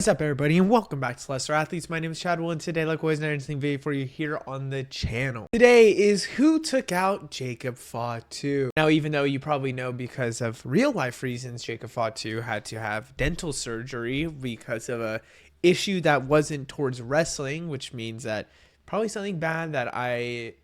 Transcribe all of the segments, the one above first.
What's up, everybody, and welcome back to Lesser Athletes. My name is Chadwell, and today, like always, another interesting video for you here on the channel. Today is who took out Jacob Fatu. Now, even though you probably know because of real life reasons, Jacob Fatu had to have dental surgery because of a issue that wasn't towards wrestling, which means that probably something bad that I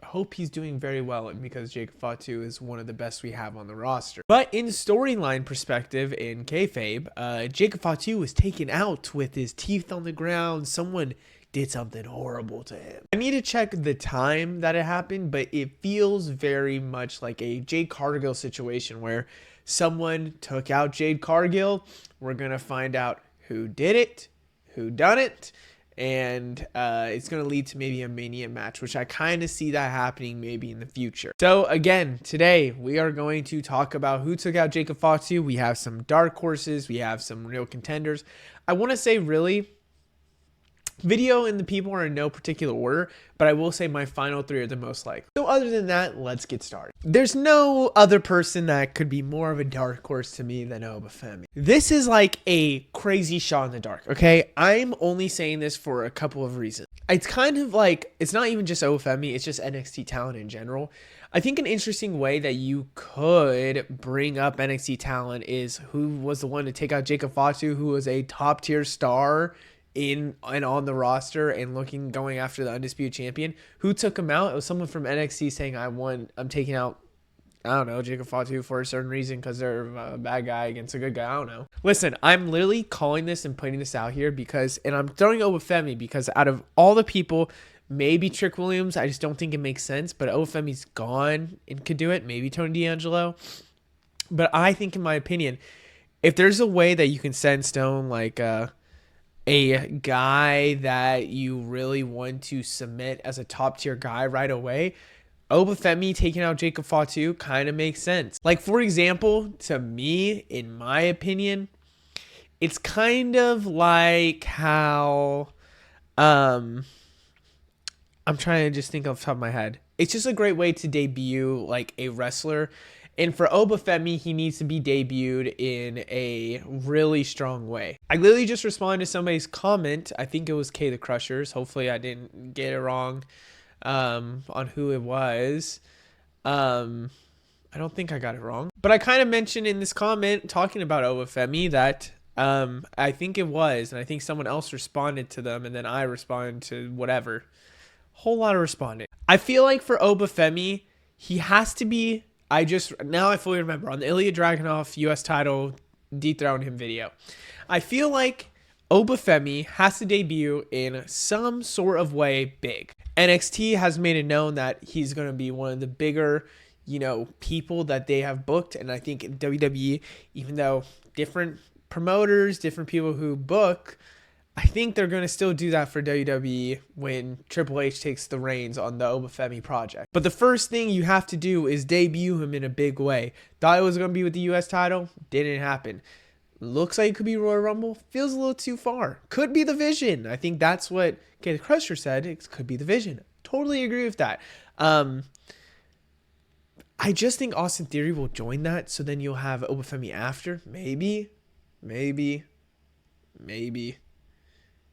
hope he's doing very well in, because Jacob Fatu is one of the best we have on the roster. But in storyline perspective, in kayfabe, Jacob Fatu was taken out with his teeth on the ground. Someone did something horrible to him. I need to check the time that it happened, but it feels very much like a Jade Cargill situation where someone took out Jade Cargill. We're gonna find out who did it, who done it, and it's going to lead to maybe a Mania match, which I kind of see that happening maybe in the future. So again, today we are going to talk about who took out Jacob Fatu. We have some dark horses, we have some real contenders. I want to say really, video and the people are in no particular order, but I will say my final three are the most likely. So other than that, let's get started. There's no other person that could be more of a dark horse to me than Obafemi. This is like a crazy shot in the dark, okay? I'm only saying this for a couple of reasons. It's kind of like, it's not even just Obafemi, it's just NXT talent in general. I think an interesting way that you could bring up NXT talent is who was the one to take out Jacob Fatu, who was a top tier star in and on the roster and going after the undisputed champion. Who took him out? It was someone from NXT saying, I'm taking out, I don't know, Jacob Fatu for a certain reason because they're a bad guy against a good guy. I don't know. Listen, I'm literally calling this and putting this out here because, and I'm throwing Obafemi because out of all the people, maybe Trick Williams, I just don't think it makes sense, but Obafemi's gone and could do it. Maybe Tony D'Angelo. But I think, in my opinion, if there's a way that you can set in stone like a guy that you really want to submit as a top tier guy right away, Obafemi taking out Jacob Fatu kind of makes sense. Like, for example, to me, in my opinion, it's kind of like how, I'm trying to just think off the top of my head. It's just a great way to debut like a wrestler. And for Obafemi, he needs to be debuted in a really strong way. I literally just responded to somebody's comment. I think it was K the Crushers. Hopefully I didn't get it wrong on who it was. I don't think I got it wrong. But I kind of mentioned in this comment talking about Obafemi that I think it was. And I think someone else responded to them. And then I responded to whatever. Whole lot of responding. I feel like for Obafemi, he has to be... now I fully remember on the Ilya Dragunov US title dethrone him video. I feel like Obafemi has to debut in some sort of way big. NXT has made it known that he's going to be one of the bigger, people that they have booked. And I think in WWE, even though different promoters, different people who book, I think they're going to still do that for WWE when Triple H takes the reins on the Obafemi project. But the first thing you have to do is debut him in a big way. Thought it was going to be with the US title. Didn't happen. Looks like it could be Royal Rumble. Feels a little too far. Could be the Vision. I think that's what Kate Crusher said. It could be the Vision. Totally agree with that. I just think Austin Theory will join that. So then you'll have Obafemi after. Maybe.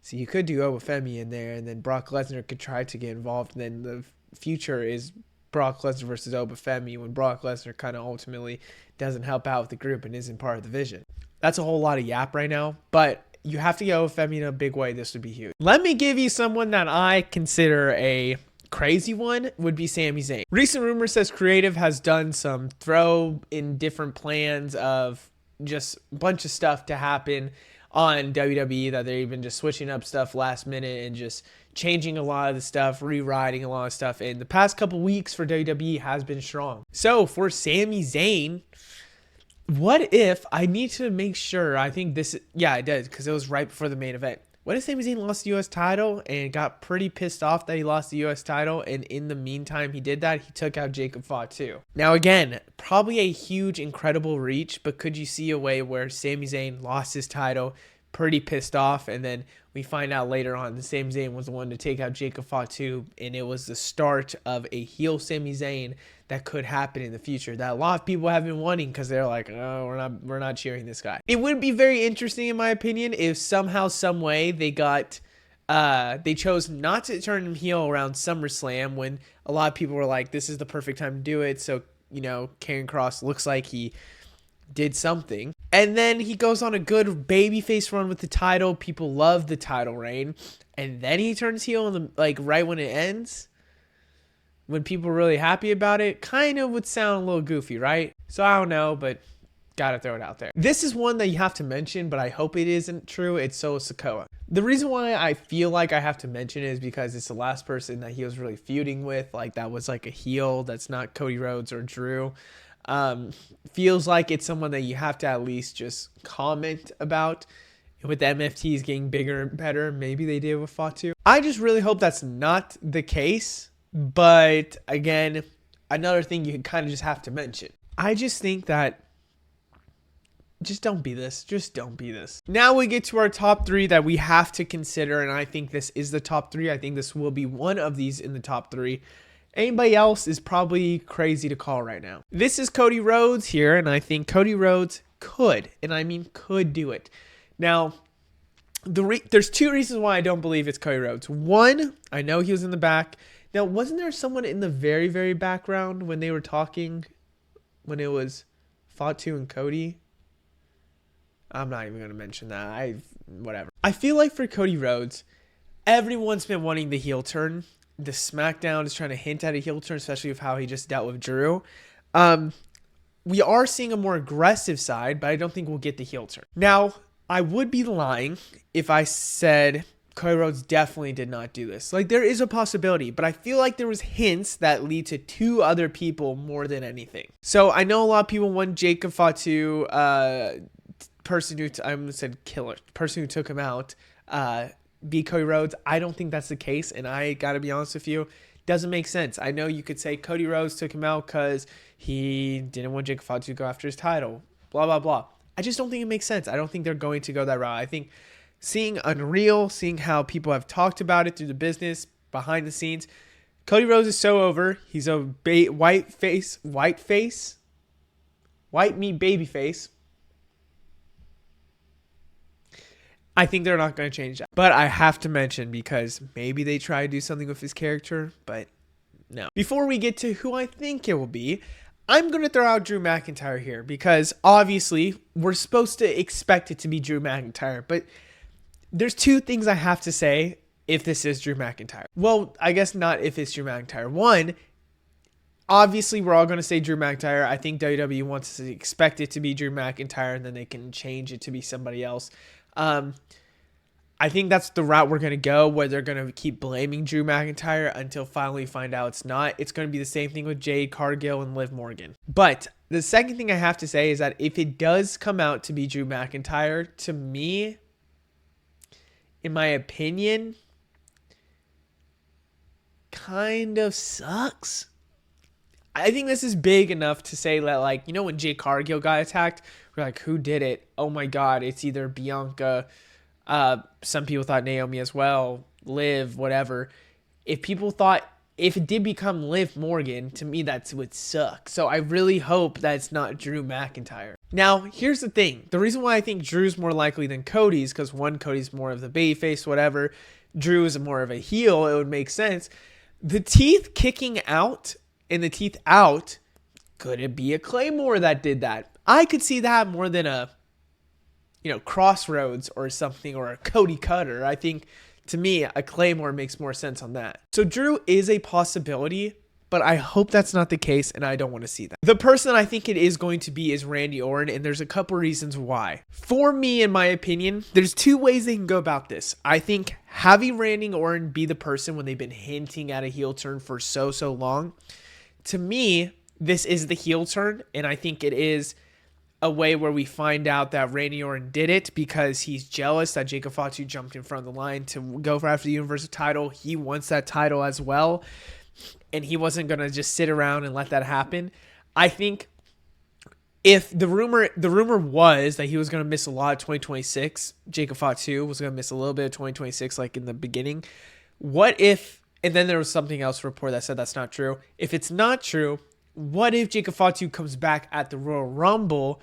So you could do Obafemi in there, and then Brock Lesnar could try to get involved. And then the future is Brock Lesnar versus Obafemi when Brock Lesnar kind of ultimately doesn't help out with the group and isn't part of the Vision. That's a whole lot of yap right now, but you have to get Obafemi in a big way. This would be huge. Let me give you someone that I consider a crazy one, would be Sami Zayn. Recent rumor says Creative has done some throw in different plans of just a bunch of stuff to happen on WWE, that they're even just switching up stuff last minute and just changing a lot of the stuff, rewriting a lot of stuff. And the past couple weeks for WWE has been strong. So for Sami Zayn, what if, I need to make sure, I think this, yeah, it does, because it was right before the main event. What if Sami Zayn lost the US title and got pretty pissed off that he lost the US title, and in the meantime he did that, he took out Jacob Fatu? Now again, probably a huge, incredible reach, but could you see a way where Sami Zayn lost his title, pretty pissed off. And then we find out later on the Sami Zayn was the one to take out Jacob Fatu, and it was the start of a heel Sami Zayn that could happen in the future that a lot of people have been wanting, because they're like, oh, we're not cheering this guy. It would be very interesting, in my opinion, if somehow, some way they chose not to turn him heel around SummerSlam, when a lot of people were like, this is the perfect time to do it. So, Karrion Kross looks like he did something. And then he goes on a good babyface run with the title. People love the title reign. And then he turns heel right when it ends, when people are really happy about it. Kind of would sound a little goofy, right? So I don't know, but gotta throw it out there. This is one that you have to mention, but I hope it isn't true. It's Solo Sikoa. The reason why I feel like I have to mention it is because it's the last person that he was really feuding with. Like, that was like a heel that's not Cody Rhodes or Drew. Feels like it's someone that you have to at least just comment about. With the MFTs getting bigger and better, maybe they did with Fatu. I just really hope that's not the case. But again, another thing you kind of just have to mention. I just think that just don't be this. Just don't be this. Now we get to our top 3 that we have to consider, and I think this is the top 3. I think this will be one of these in the top 3. Anybody else is probably crazy to call right now. This is Cody Rhodes here, and I think Cody Rhodes could, and I mean could, do it. Now, there's 2 reasons why I don't believe it's Cody Rhodes. One, I know he was in the back. Now, wasn't there someone in the very, very background when they were talking, when it was Fatu and Cody? I'm not even going to mention that. Whatever. I feel like for Cody Rhodes, everyone's been wanting the heel turn. The SmackDown is trying to hint at a heel turn, especially with how he just dealt with Drew. We are seeing a more aggressive side, but I don't think we'll get the heel turn. Now, I would be lying if I said Cody Rhodes definitely did not do this. Like, there is a possibility, but I feel like there was hints that lead to 2 other people more than anything. So I know a lot of people want Jacob Fatu, person who took him out, be Cody Rhodes. I don't think that's the case, and I gotta be honest with you, doesn't make sense. I know you could say Cody Rhodes took him out because he didn't want Jacob Fatu to go after his title, blah blah blah. I just don't think it makes sense. I don't think they're going to go that route. I think seeing Unreal, seeing how people have talked about it through the business, behind the scenes, Cody Rhodes is so over. He's a white meat baby face. I think they're not going to change that. But I have to mention, because maybe they try to do something with his character, but no. Before we get to who I think it will be, I'm going to throw out Drew McIntyre here, because obviously we're supposed to expect it to be Drew McIntyre, but there's 2 things I have to say if this is Drew McIntyre. Well, I guess not if it's Drew McIntyre. One, obviously we're all going to say Drew McIntyre. I think WWE wants to expect it to be Drew McIntyre, and then they can change it to be somebody else. I think that's the route we're going to go, where they're going to keep blaming Drew McIntyre until finally find out it's not. It's going to be the same thing with Jade Cargill and Liv Morgan. But the second thing I have to say is that if it does come out to be Drew McIntyre, to me, in my opinion, kind of sucks. I think this is big enough to say that, like, when Jade Cargill got attacked, we're like, who did it? Oh my God, it's either Bianca. Some people thought Naomi as well, Liv, whatever. If it did become Liv Morgan, to me, that would suck. So I really hope that it's not Drew McIntyre. Now, here's the thing. The reason why I think Drew's more likely than Cody's, because one, Cody's more of the babyface, whatever. Drew is more of a heel. It would make sense. The teeth kicking out and the teeth out, could it be a Claymore that did that? I could see that more than a, Crossroads or something, or a Cody Cutter. I think, to me, a Claymore makes more sense on that. So Drew is a possibility, but I hope that's not the case, and I don't want to see that. The person I think it is going to be is Randy Orton, and there's a couple reasons why. For me, in my opinion, there's 2 ways they can go about this. I think having Randy Orton be the person when they've been hinting at a heel turn for so long, to me, this is the heel turn, and I think it is a way where we find out that Randy Orton did it because he's jealous that Jacob Fatu jumped in front of the line to go for after the Universal title. He wants that title as well, and he wasn't going to just sit around and let that happen. I think if the rumor was that he was going to miss a lot of 2026, Jacob Fatu was going to miss a little bit of 2026, like in the beginning. What if, and then there was something else report that said that's not true. If it's not true, what if Jacob Fatu comes back at the Royal Rumble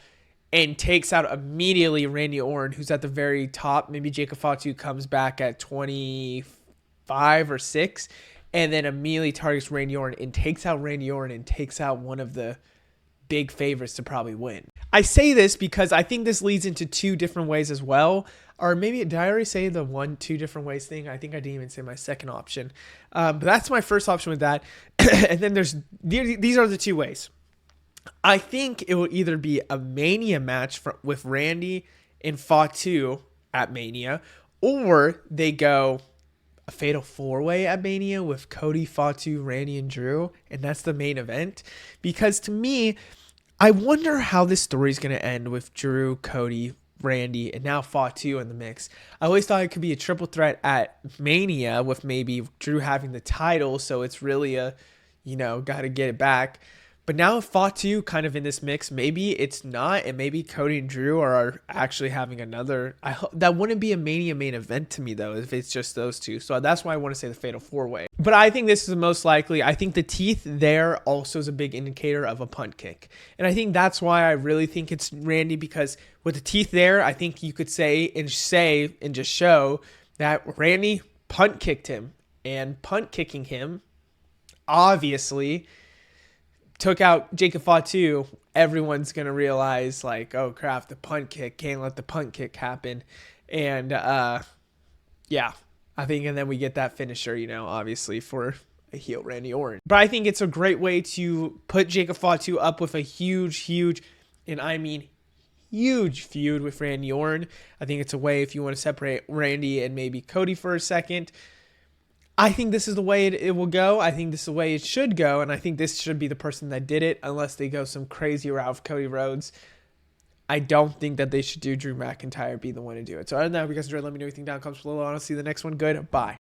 and takes out immediately Randy Orton, who's at the very top? Maybe Jacob Fatu comes back at 25 or 6, and then immediately targets Randy Orton and takes out Randy Orton and takes out one of the big favorites to probably win. I say this because I think this leads into two different ways as well. Or maybe, did I already say the 2 different ways thing? I think I didn't even say my second option. But that's my first option with that. And then these are the 2 ways. I think it will either be a Mania match with Randy and Fatu at Mania, or they go a fatal 4-way at Mania with Cody, Fatu, Randy, and Drew, and that's the main event. Because to me, I wonder how this story is going to end with Drew, Cody, Randy, and now Fatu in the mix. I always thought it could be a triple threat at Mania with maybe Drew having the title, so it's really a, got to get it back. But now Fatu kind of in this mix, maybe it's not, and maybe Cody and Drew are actually having another. That wouldn't be a Mania main event to me, though, if it's just those two. So that's why I want to say the Fatal 4-Way. But I think this is the most likely. I think the teeth there also is a big indicator of a punt kick. And I think that's why I really think it's Randy, because with the teeth there, I think you could say and just show that Randy punt kicked him. And punt kicking him, obviously, took out Jacob Fatu. Everyone's going to realize, like, oh crap, the punt kick, can't let the punt kick happen. And yeah, I think, and then we get that finisher, obviously for a heel Randy Orton. But I think it's a great way to put Jacob Fatu up with a huge, and I mean huge feud with Randy Orton. I think it's a way, if you want to separate Randy and maybe Cody for a second, I think this is the way it will go. I think this is the way it should go. And I think this should be the person that did it, unless they go some crazy route with Cody Rhodes. I don't think that they should do Drew McIntyre be the one to do it. So other than that, if you guys enjoyed, let me know what you think down in the comments below. I'll see you in the next one. Goodbye.